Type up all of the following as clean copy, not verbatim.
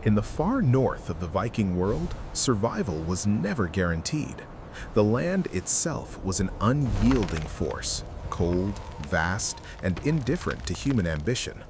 In the far north of the Viking world, survival was never guaranteed. The land itself was an unyielding force, cold, vast, and indifferent to human ambition.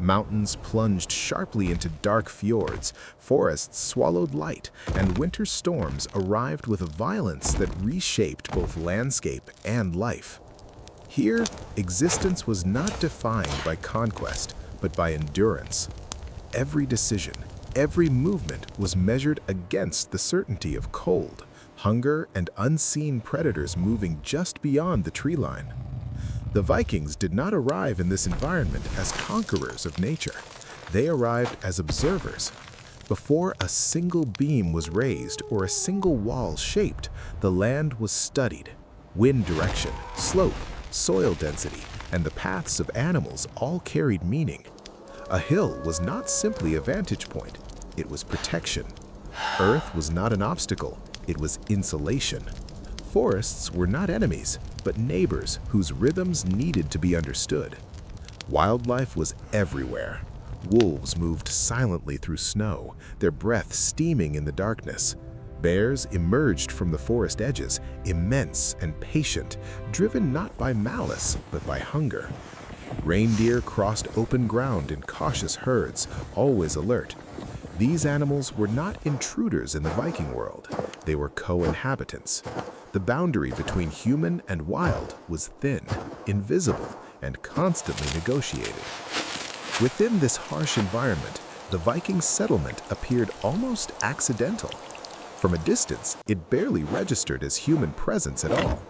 Mountains plunged sharply into dark fjords, forests swallowed light, and winter storms arrived with a violence that reshaped both landscape and life. Here, existence was not defined by conquest, but by endurance. Every decision, every movement was measured against the certainty of cold, hunger, and unseen predators moving just beyond the tree line. The Vikings did not arrive in this environment as conquerors of nature. They arrived as observers. Before a single beam was raised or a single wall shaped, the land was studied. Wind direction, slope, soil density, and the paths of animals all carried meaning. A hill was not simply a vantage point, it was protection. Earth was not an obstacle, it was insulation. Forests were not enemies, but neighbors whose rhythms needed to be understood. Wildlife was everywhere. Wolves moved silently through snow, their breath steaming in the darkness. Bears emerged from the forest edges, immense and patient, driven not by malice, but by hunger. Reindeer crossed open ground in cautious herds, always alert. These animals were not intruders in the Viking world. They were co-inhabitants. The boundary between human and wild was thin, invisible, and constantly negotiated. Within this harsh environment, the Viking settlement appeared almost accidental. From a distance, it barely registered as human presence at all.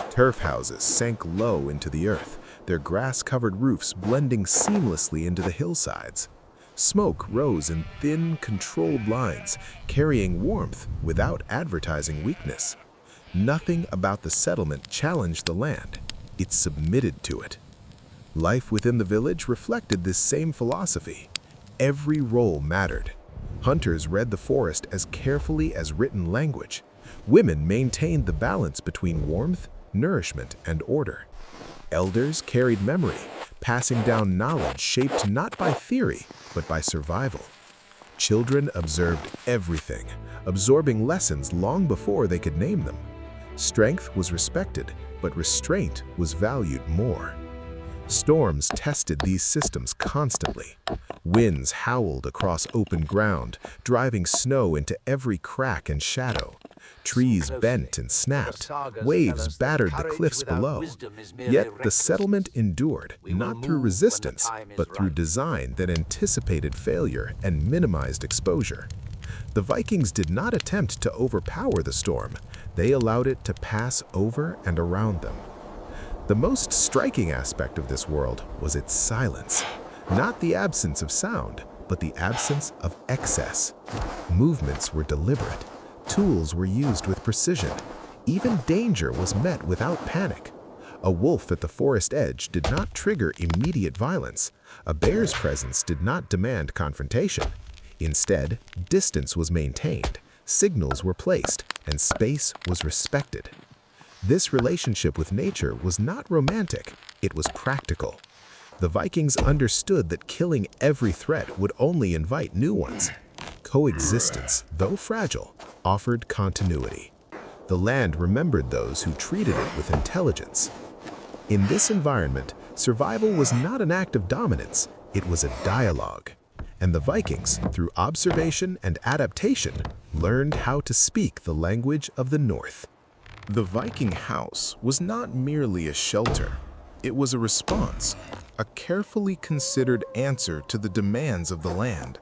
Turf houses sank low into the earth, their grass-covered roofs blending seamlessly into the hillsides. Smoke rose in thin, controlled lines, carrying warmth without advertising weakness. Nothing about the settlement challenged the land. It submitted to it. Life within the village reflected this same philosophy. Every role mattered. Hunters read the forest as carefully as written language. Women maintained the balance between warmth, nourishment, and order. Elders carried memory, passing down knowledge shaped not by theory, but by survival. Children observed everything, absorbing lessons long before they could name them. Strength was respected, but restraint was valued more. Storms tested these systems constantly. Winds howled across open ground, driving snow into every crack and shadow. Trees bent and snapped. Waves battered the cliffs below. Yet the settlement endured, not through resistance, but through design that anticipated failure and minimized exposure. The Vikings did not attempt to overpower the storm. They allowed it to pass over and around them. The most striking aspect of this world was its silence. Not the absence of sound, but the absence of excess. Movements were deliberate. Tools were used with precision. Even danger was met without panic. A wolf at the forest edge did not trigger immediate violence. A bear's presence did not demand confrontation. Instead, distance was maintained, signals were placed, and space was respected. This relationship with nature was not romantic, it was practical. The Vikings understood that killing every threat would only invite new ones. Coexistence, though fragile, offered continuity. The land remembered those who treated it with intelligence. In this environment, survival was not an act of dominance, it was a dialogue. And the Vikings, through observation and adaptation, learned how to speak the language of the North. The Viking house was not merely a shelter. It was a response, a carefully considered answer to the demands of the land.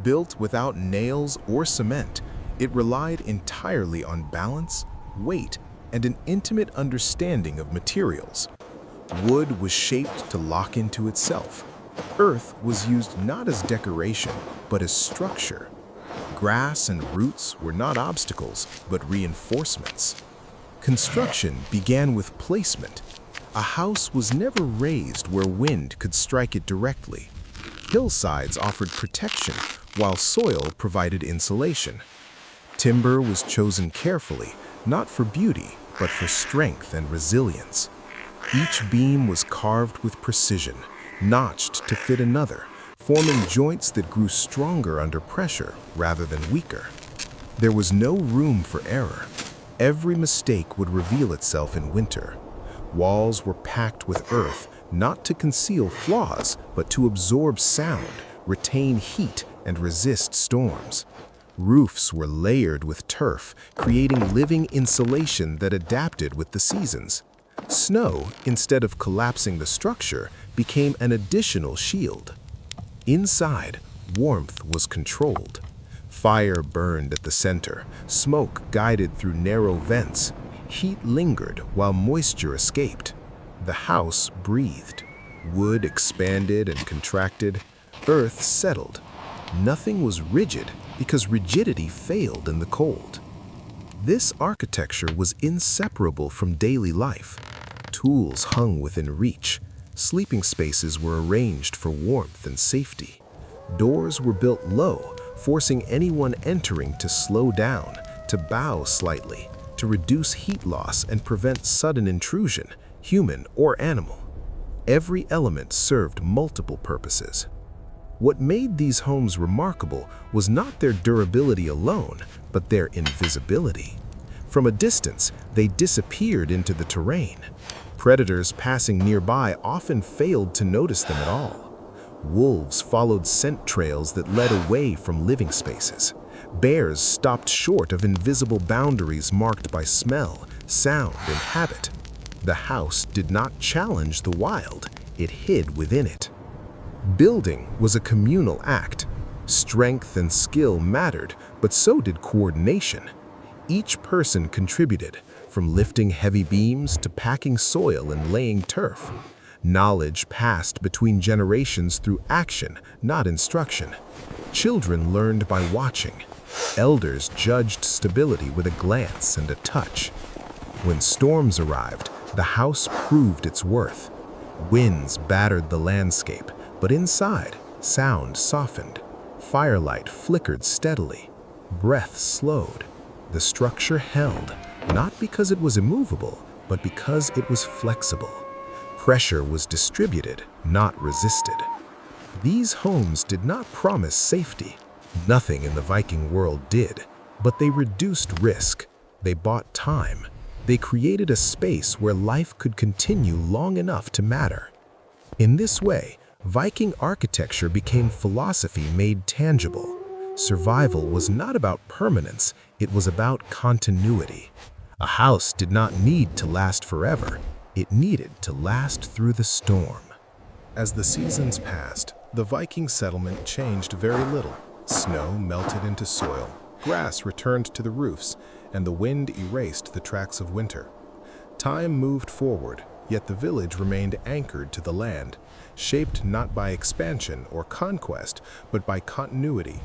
Built without nails or cement, it relied entirely on balance, weight, and an intimate understanding of materials. Wood was shaped to lock into itself. Earth was used not as decoration, but as structure. Grass and roots were not obstacles, but reinforcements. Construction began with placement. A house was never raised where wind could strike it directly. Hillsides offered protection, while soil provided insulation. Timber was chosen carefully, not for beauty, but for strength and resilience. Each beam was carved with precision, notched to fit another, forming joints that grew stronger under pressure rather than weaker. There was no room for error. Every mistake would reveal itself in winter. Walls were packed with earth, not to conceal flaws, but to absorb sound, retain heat, and resist storms. Roofs were layered with turf, creating living insulation that adapted with the seasons. Snow, instead of collapsing the structure, became an additional shield. Inside, warmth was controlled. Fire burned at the center, smoke guided through narrow vents. Heat lingered while moisture escaped. The house breathed. Wood expanded and contracted. Earth settled. Nothing was rigid because rigidity failed in the cold. This architecture was inseparable from daily life. Tools hung within reach. Sleeping spaces were arranged for warmth and safety. Doors were built low, forcing anyone entering to slow down, to bow slightly, to reduce heat loss and prevent sudden intrusion, human or animal. Every element served multiple purposes. What made these homes remarkable was not their durability alone, but their invisibility. From a distance, they disappeared into the terrain. Predators passing nearby often failed to notice them at all. Wolves followed scent trails that led away from living spaces. Bears stopped short of invisible boundaries marked by smell, sound, and habit. The house did not challenge the wild, it hid within it. Building was a communal act. Strength and skill mattered, but so did coordination. Each person contributed, from lifting heavy beams to packing soil and laying turf. Knowledge passed between generations through action, not instruction. Children learned by watching. Elders judged stability with a glance and a touch. When storms arrived, the house proved its worth. Winds battered the landscape, but inside, sound softened. Firelight flickered steadily. Breath slowed. The structure held, not because it was immovable, but because it was flexible. Pressure was distributed, not resisted. These homes did not promise safety. Nothing in the Viking world did, but they reduced risk. They bought time. They created a space where life could continue long enough to matter. In this way, Viking architecture became philosophy made tangible. Survival was not about permanence, it was about continuity. A house did not need to last forever. It needed to last through the storm. As the seasons passed, the Viking settlement changed very little. Snow melted into soil, grass returned to the roofs, and the wind erased the tracks of winter. Time moved forward, yet the village remained anchored to the land, shaped not by expansion or conquest, but by continuity.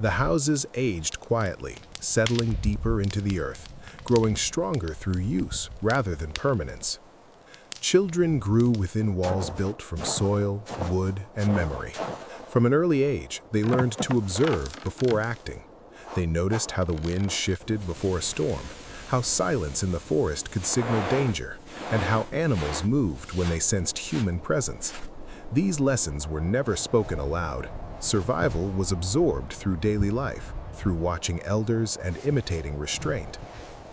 The houses aged quietly, settling deeper into the earth, growing stronger through use rather than permanence. Children grew within walls built from soil, wood, and memory. From an early age, they learned to observe before acting. They noticed how the wind shifted before a storm, how silence in the forest could signal danger, and how animals moved when they sensed human presence. These lessons were never spoken aloud. Survival was absorbed through daily life, through watching elders and imitating restraint.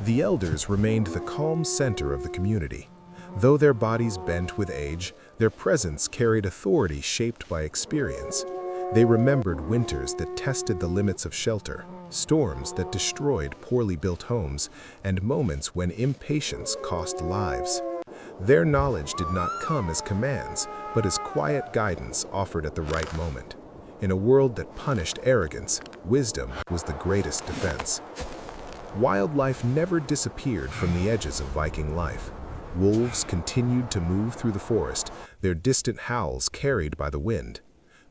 The elders remained the calm center of the community. Though their bodies bent with age, their presence carried authority shaped by experience. They remembered winters that tested the limits of shelter, storms that destroyed poorly built homes, and moments when impatience cost lives. Their knowledge did not come as commands, but as quiet guidance offered at the right moment. In a world that punished arrogance, wisdom was the greatest defense. Wildlife never disappeared from the edges of Viking life. Wolves continued to move through the forest, their distant howls carried by the wind.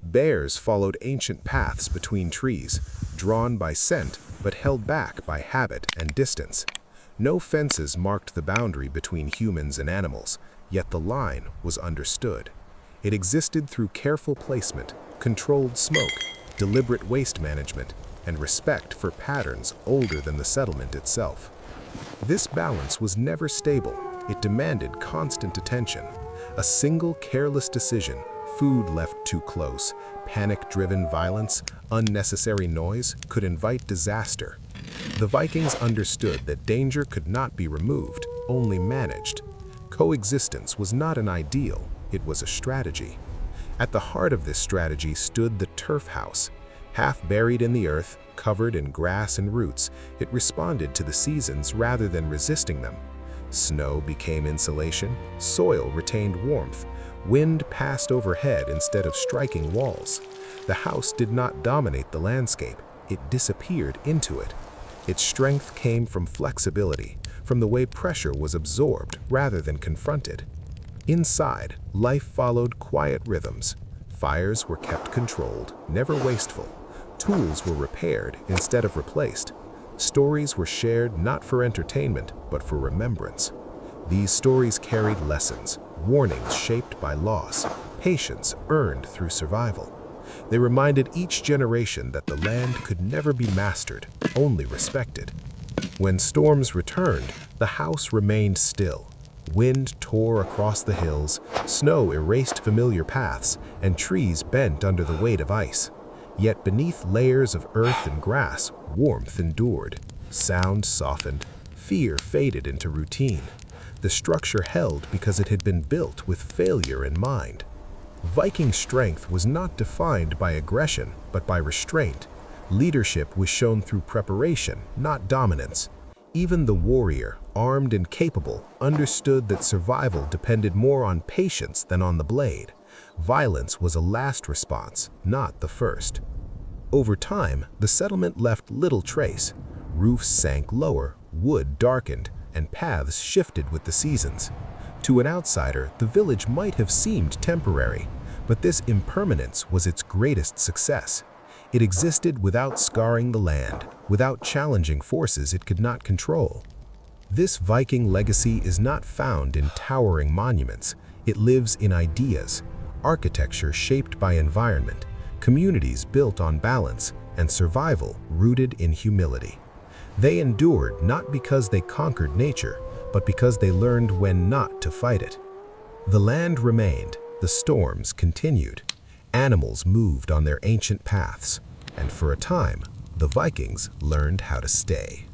Bears followed ancient paths between trees, drawn by scent but held back by habit and distance. No fences marked the boundary between humans and animals, yet the line was understood. It existed through careful placement, controlled smoke, deliberate waste management, and respect for patterns older than the settlement itself. This balance was never stable. It demanded constant attention. A single careless decision, food left too close, panic-driven violence, unnecessary noise could invite disaster. The Vikings understood that danger could not be removed, only managed. Coexistence was not an ideal, it was a strategy. At the heart of this strategy stood the turf house. Half buried in the earth, covered in grass and roots, it responded to the seasons rather than resisting them. Snow became insulation, soil retained warmth, wind passed overhead instead of striking walls. The house did not dominate the landscape, it disappeared into it. Its strength came from flexibility, from the way pressure was absorbed rather than confronted. Inside, life followed quiet rhythms. Fires were kept controlled, never wasteful. Tools were repaired instead of replaced. Stories were shared not for entertainment, but for remembrance. These stories carried lessons, warnings shaped by loss, patience earned through survival. They reminded each generation that the land could never be mastered, only respected. When storms returned, the house remained still. Wind tore across the hills, snow erased familiar paths, and trees bent under the weight of ice. Yet beneath layers of earth and grass, warmth endured. Sound softened, fear faded into routine. The structure held because it had been built with failure in mind. Viking strength was not defined by aggression, but by restraint. Leadership was shown through preparation, not dominance. Even the warrior, armed and capable, understood that survival depended more on patience than on the blade. Violence was a last response, not the first. Over time, the settlement left little trace. Roofs sank lower, wood darkened, and paths shifted with the seasons. To an outsider, the village might have seemed temporary, but this impermanence was its greatest success. It existed without scarring the land, without challenging forces it could not control. This Viking legacy is not found in towering monuments. It lives in ideas, architecture shaped by environment, communities built on balance, and survival rooted in humility. They endured not because they conquered nature, but because they learned when not to fight it. The land remained, the storms continued, animals moved on their ancient paths, and for a time, the Vikings learned how to stay.